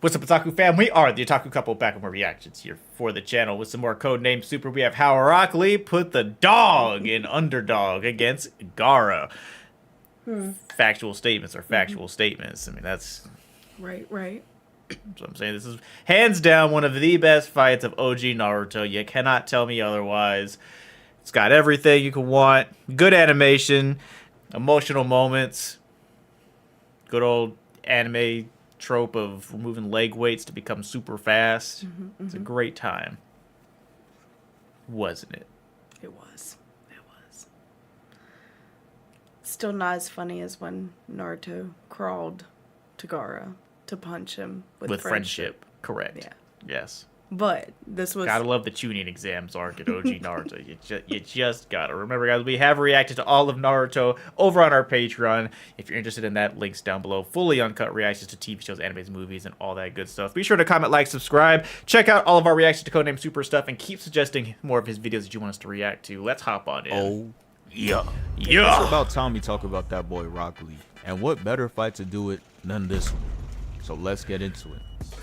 What's up, Otaku fam? We are the Otaku Couple back with more reactions here for the channel with some more Codename Super. We have how Rock Lee put the dog in Underdog Against GAARA. Factual statements are factual statements. I mean, that's... Right. That's what I'm saying. This is hands down one of the best fights of OG Naruto. You cannot tell me otherwise. It's got everything you could want. Good animation. Emotional moments. Good old anime trope of removing leg weights to become super fast. It's a great time. Wasn't it? It was. Still not as funny as when Naruto crawled to GAARA to punch him with friendship. Correct. Yeah. Yes. But this was... Gotta love the tuning exams arc at OG Naruto. You just gotta remember, guys, we have reacted to all of Naruto over on our Patreon. If you're interested in that, links down below. Fully uncut reactions to TV shows, animes, movies, and all that good stuff. Be sure to comment, like, subscribe. Check out all of our reactions to Codename Super stuff, and keep suggesting more of his videos that you want us to react to. Let's hop on in. Oh, yeah. It's about time we talk about that boy Rock Lee. And what better fight to do it than this one? So let's get into it.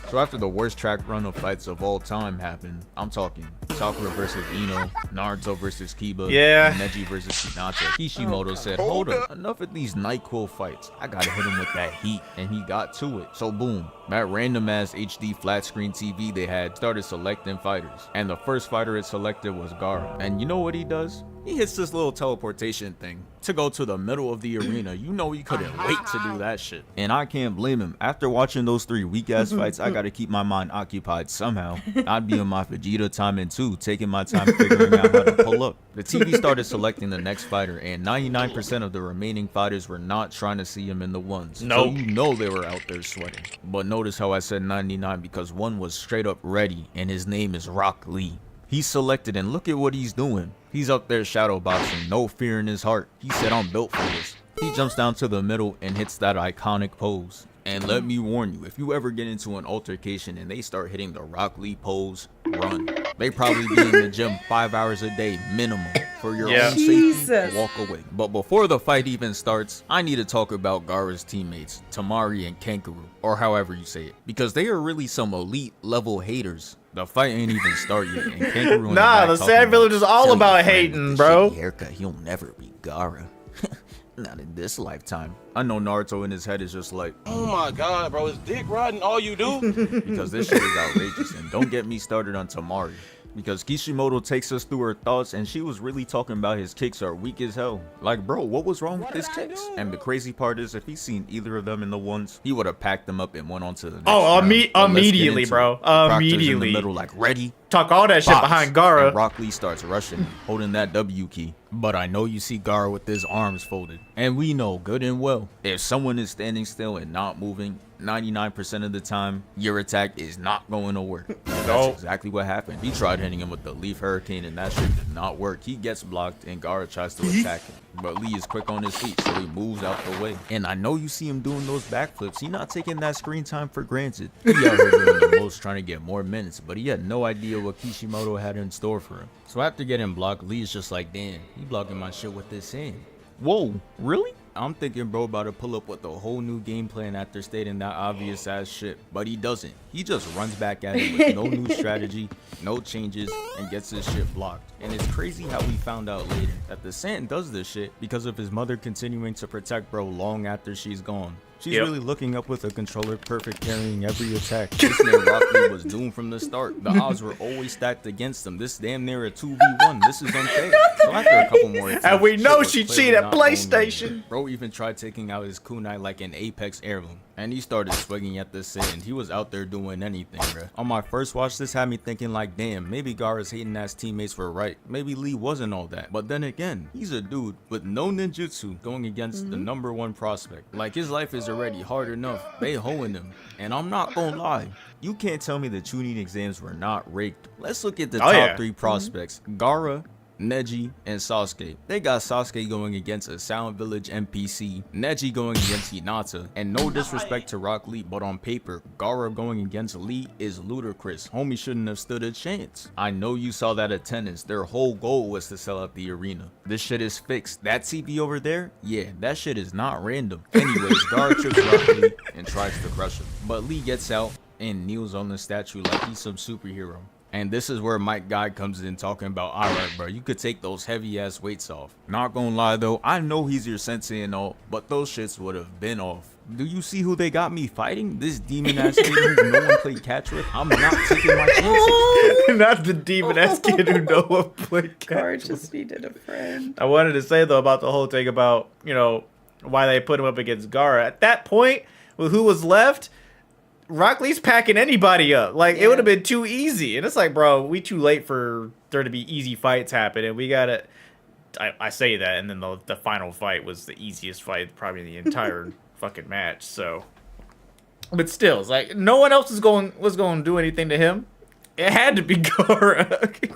So after the worst track run of fights of all time happened, I'm talking Sakura versus Ino, Naruto versus Kiba, Yeah. and Neji versus Hinata. Kishimoto said, hold up, enough of these NyQuil fights. I gotta hit him with that heat, and he got to it. So boom, that random ass HD flat screen TV they had started selecting fighters. And the first fighter it selected was GAARA. And you know what he does? He hits this little teleportation thing to go to the middle of the arena. You know he couldn't wait to do that shit. And I can't blame him. After watching those 3 weak-ass fights, I gotta keep my mind occupied somehow. I'd be on my Vegeta timing too, taking my time figuring out how to pull up. The TV started selecting the next fighter, and 99% of the remaining fighters were not trying to see him in the ones. Nope. So you know they were out there sweating. But notice how I said 99 because one was straight up ready, and his name is Rock Lee. He's selected, and look at what he's doing. He's up there shadow boxing, no fear in his heart. He said, I'm built for this. He jumps down to the middle and hits that iconic pose. And let me warn you, if you ever get into an altercation and they start hitting the Rock Lee pose, run. They probably be in the gym 5 hours a day minimum. For your own safety, walk away. But before the fight even starts, I need to talk about GAARA's teammates, Tamari and Kankuro, or however you say it, because they are really some elite level haters. The fight ain't even started yet, and Kankuro the Sand Village is all about hating, bro. Haircut, he'll never be GAARA. Not in this lifetime. I know Naruto in his head is just like, oh my god, bro, is dick riding all you do? Because this shit is outrageous. And don't get me started on Tamari, because Kishimoto takes us through her thoughts, and she was really talking about his kicks are weak as hell. Like, bro, what was wrong with his kicks? And the crazy part is, if he's seen either of them in the ones, he would have packed them up and went on to the next round. Immediately, bro. Immediately. In the middle, like, ready? Talk all that shit behind GAARA. And Rock Lee starts rushing, holding that W key. But I know you see GAARA with his arms folded. And we know good and well, if someone is standing still and not moving, 99% of the time, your attack is not going to work. And that's exactly what happened. He tried hitting him with the Leaf Hurricane and that shit did not work. He gets blocked and GAARA tries to attack him. But Lee is quick on his feet, so he moves out the way. And I know you see him doing those backflips. He's not taking that screen time for granted. He out here doing the most, trying to get more minutes, but he had no idea what Kishimoto had in store for him. So after getting blocked, Lee's just like, damn, he blocking my shit with this hand. Whoa, really? I'm thinking bro about to pull up with a whole new game plan after stating that obvious ass shit, but he doesn't. He just runs back at it with no new strategy, no changes, and gets his shit blocked. And it's crazy how we found out later that the Saiyan does this shit because of his mother continuing to protect bro long after she's gone. She's really looking up with a controller, perfect carrying every attack. This man Rock Lee was doomed from the start. The odds were always stacked against him. This damn near a 2v1. This is unfair. So after a couple more attempts, and we know she cheated at PlayStation. Bro even tried taking out his kunai like an Apex heirloom. And he started swinging at the Saiyan. He was out there doing anything, bruh. On my first watch, this had me thinking like, damn, maybe GAARA's hating ass teammates were right. Maybe Lee wasn't all that. But then again, he's a dude with no ninjutsu going against the #1 prospect. Like, his life is already hard enough. They hoeing him. And I'm not gonna lie, you can't tell me the tuning exams were not rigged. Let's look at the top 3 prospects. GAARA, Neji, and Sasuke. They got Sasuke going against a Sound Village NPC, Neji going against Hinata, and no disrespect to Rock Lee, but on paper, GAARA going against Lee is ludicrous. Homie shouldn't have stood a chance. I know you saw that attendance. Their whole goal was to sell out the arena. This shit is fixed. That TV over there, yeah, that shit is not random. Anyways, GAARA trips Rock Lee and tries to crush him, but Lee gets out, and kneels on the statue like he's some superhero. And this is where Mike Guy comes in talking about, alright bro, you could take those heavy ass weights off. Not gonna lie though, I know he's your sensei and all, but those shits would have been off. Do you see who they got me fighting? This demon ass kid who no one played catch with? I'm not taking my chances. Not the demon ass kid who no one played Gaara catch. just needed a friend. I wanted to say though about the whole thing about, you know, why they put him up against Gaara. At that point, with who was left, Rock Lee's packing anybody up. Like, it would have been too easy. And it's like, bro, we too late for there to be easy fights happening. We gotta... I say that, and then the final fight was the easiest fight probably in the entire fucking match, so... But still, it's like, no one else was going to do anything to him. It had to be Gaara.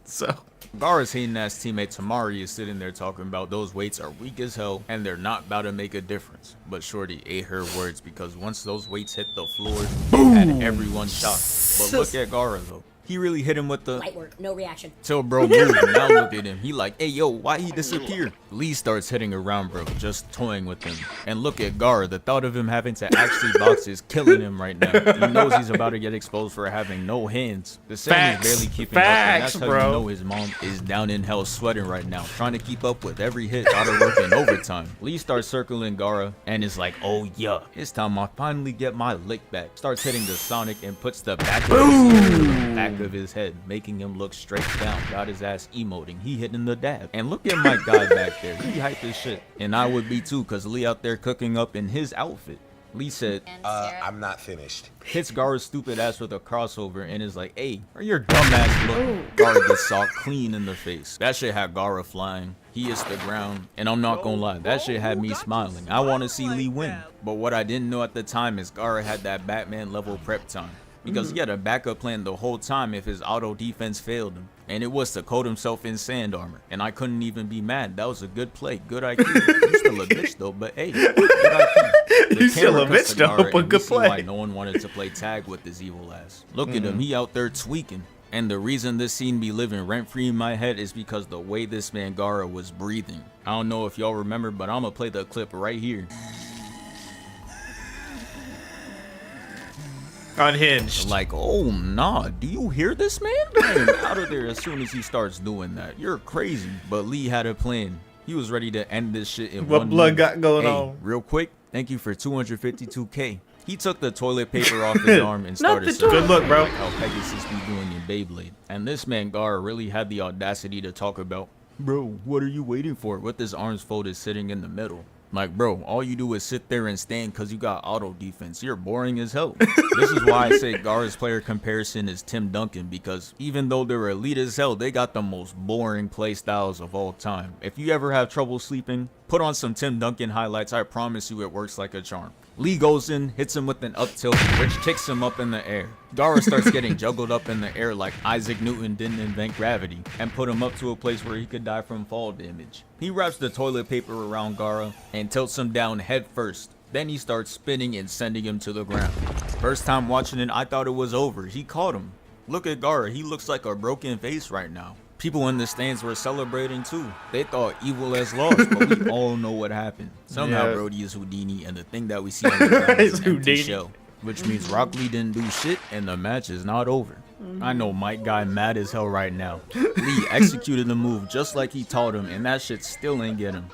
So... Gaara's hating ass teammate Tamari is sitting there talking about those weights are weak as hell and they're not about to make a difference. But Shorty ate her words because once those weights hit the floor, it had everyone shocked. But look at Gaara though. He really hit him with the Light work, no reaction. till bro moved. Now look at him. He like, hey yo, why he disappear? Lee starts hitting around bro, just toying with him. And look at Gaara. The thought of him having to actually box is killing him right now. He knows he's about to get exposed for having no hands. The Sam is barely keeping up, and that's how you know his mom is down in hell sweating right now, trying to keep up with every hit out of work in overtime. Lee starts circling Gaara and is like, oh yeah, it's time I finally get my lick back. Starts hitting the Sonic and puts the back of his back of his head, making him look straight down. Got his ass emoting. He hitting the dab. And look at my guy back there. He hyped as shit. And I would be too, cause Lee out there cooking up in his outfit. Lee said, I'm not finished. hits Gaara's stupid ass with a crossover and is like, hey, where your dumb ass look? Gaara gets socked clean in the face. That shit had Gaara flying. He hits the ground, and I'm not gonna lie, that shit had me smiling. I want to see Lee win. But what I didn't know at the time is Gaara had that Batman level prep time. Because he had a backup plan the whole time if his auto defense failed him. And it was to coat himself in sand armor. And I couldn't even be mad. That was a good play. Good IQ. You still a bitch though, but hey, good IQ. You still a bitch though, but good play. Why no one wanted to play tag with this evil ass. Look at him, he out there tweaking. And the reason this scene be living rent-free in my head is because the way this man Gaara was breathing. I don't know if y'all remember, but I'm gonna play the clip right here. Unhinged. Like, oh nah, do you hear this man? I am out of there as soon as he starts doing that. You're crazy. But Lee had a plan. He was ready to end this shit in What one blood move. got going Hey, on? real quick, thank you for 252K. He took the toilet paper off his arm and started the circling Good look, bro. like how Pegasus be doing in Beyblade. And this man Gaara really had the audacity to talk about, bro, what are you waiting for? With his arms folded sitting in the middle. Like, bro, all you do is sit there and stand because you got auto defense. You're boring as hell. This is why I say Gaara's player comparison is Tim Duncan, because even though they're elite as hell, they got the most boring play styles of all time. If you ever have trouble sleeping, put on some Tim Duncan highlights. I promise you it works like a charm. Lee goes in, hits him with an up tilt, which kicks him up in the air. Gaara starts getting juggled up in the air like Isaac Newton didn't invent gravity, and put him up to a place where he could die from fall damage. He wraps the toilet paper around Gaara and tilts him down head first. Then he starts spinning and sending him to the ground. First time watching it, I thought it was over. He caught him. Look at Gaara, he looks like a broken face right now. People in the stands were celebrating too. They thought Evil has lost, but we all know what happened. Somehow Brody is Houdini, and the thing that we see on the ground is an empty shell. Which means Rock Lee didn't do shit, and the match is not over. I know Mike Guy mad as hell right now. Lee executed the move just like he taught him, and that shit still ain't get him.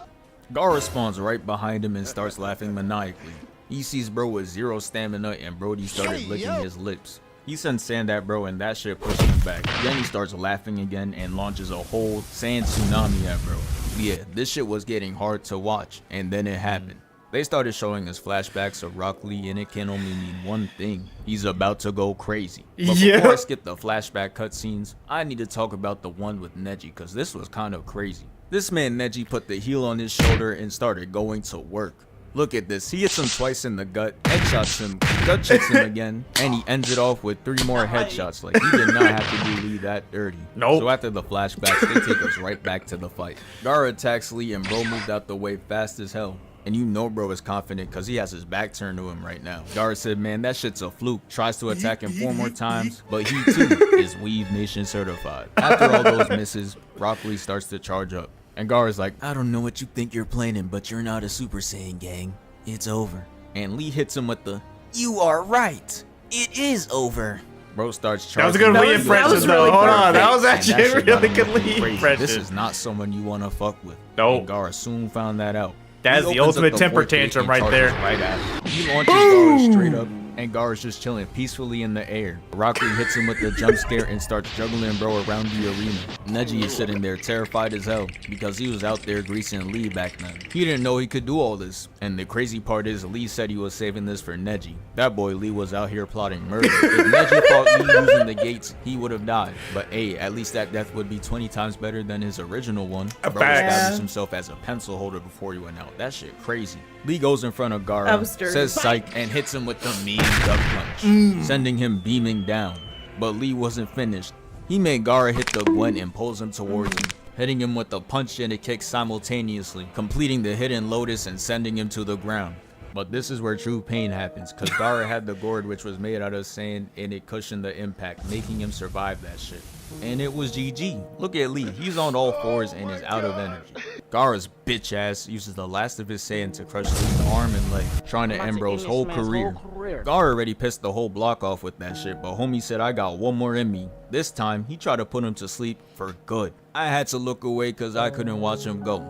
Gaara spawns right behind him and starts laughing maniacally. He sees bro with zero stamina, and Brody started licking his lips. He sends sand at bro and that shit pushed him back. Then he starts laughing again and launches a whole sand tsunami at bro. Yeah, this shit was getting hard to watch, and then it happened. They started showing us flashbacks of Rock Lee, and it can only mean one thing. He's about to go crazy. But before I skip the flashback cutscenes, I need to talk about the one with Neji, cause this was kind of crazy. This man Neji put the heel on his shoulder and started going to work. Look at this, he hits him twice in the gut, headshots him, gut checks him again, and he ends it off with 3 more headshots. Like, he did not have to do Lee that dirty. Nope. So after the flashbacks, they take us right back to the fight. Gaara attacks Lee and bro moved out the way fast as hell. And you know bro is confident because he has his back turned to him right now. Gaara said, man, that shit's a fluke. Tries to attack him 4 more times, but he too is Weave Nation certified. After all those misses, Rock Lee starts to charge up. And Gaara's like, I don't know what you think you're planning, but you're not a Super Saiyan, gang. It's over. And Lee hits him with the, you are right. It is over. Bro starts That was a charging. good That Lee was- impression, that was though. really Hold on, that perfect. was And actually that a shit really got good him Lee crazy. impression. This is not someone you want to fuck with. Nope. And Gaara soon found that out. That is He the opens up ultimate the temper fourth gate tantrum and right charges there. Right at him. He launches Gaara straight up, and Gaara's just chilling peacefully in the air. Rock Lee hits him with the jump scare and starts juggling bro around the arena. Neji is sitting there terrified as hell because he was out there greasing Lee back then. He didn't know he could do all this. And the crazy part is Lee said he was saving this for Neji. That boy Lee was out here plotting murder. If Neji fought Lee using the gates, he would have died. But hey, at least that death would be 20 times better than his original one. Bro Facts. established himself as a pencil holder before he went out. That shit crazy. Lee goes in front of That Gaara, was dirty. says psych, and hits him with the mean duck punch, sending him beaming down. But Lee wasn't finished. He made Gaara hit the Gwen and pulls him towards him, hitting him with a punch and a kick simultaneously, completing the hidden Lotus and sending him to the ground. But this is where true pain happens, cause Gaara had the gourd which was made out of sand and it cushioned the impact, making him survive that shit. And it was GG. Look at Lee, he's on all fours and is out of energy. Gaara's bitch ass uses the last of his sand to crush Lee's arm and leg, trying to end bro's whole career. Gaara already pissed the whole block off with that shit, but homie said I got one more in me. This time, he tried to put him to sleep for good. I had to look away cause I couldn't watch him go.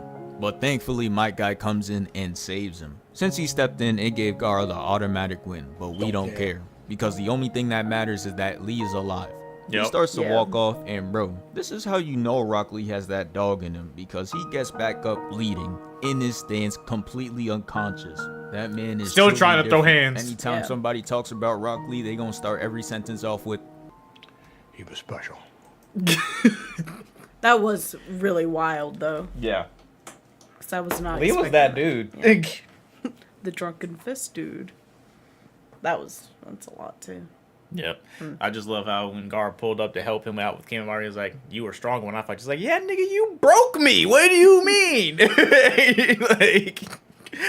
But thankfully, my guy comes in and saves him. Since he stepped in, it gave Gaara the automatic win, but we don't care. Because the only thing that matters is that Lee is alive. Yep. He starts to Yeah. walk off, and bro, this is how you know Rock Lee has that dog in him, because he gets back up bleeding, in his stance, completely unconscious. That man is Still truly trying to throw different. hands. Anytime Yeah. somebody talks about Rock Lee, they gonna start every sentence off with, He was special. That was really wild, though. Yeah. Because I was not Lee was expecting that dude. The drunken fist dude. That's a lot, too. Yep. I just love how when Gar pulled up to help him out with Kimimari, he was like, "You were strong when I fought." She's like, "Yeah, nigga, you broke me. What do you mean?" Like,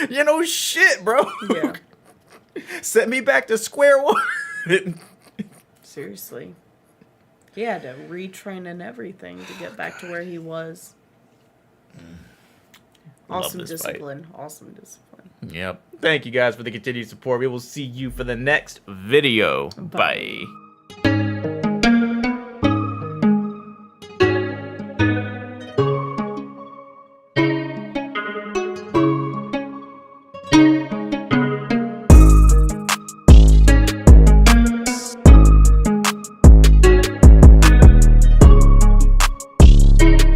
you know, shit, bro. Yeah. Set me back to square one. Seriously. He had to retrain and everything to get back to where he was. Love Awesome this fight. discipline. Awesome discipline. Yep. Thank you guys for the continued support. We will see you for the next video. Bye.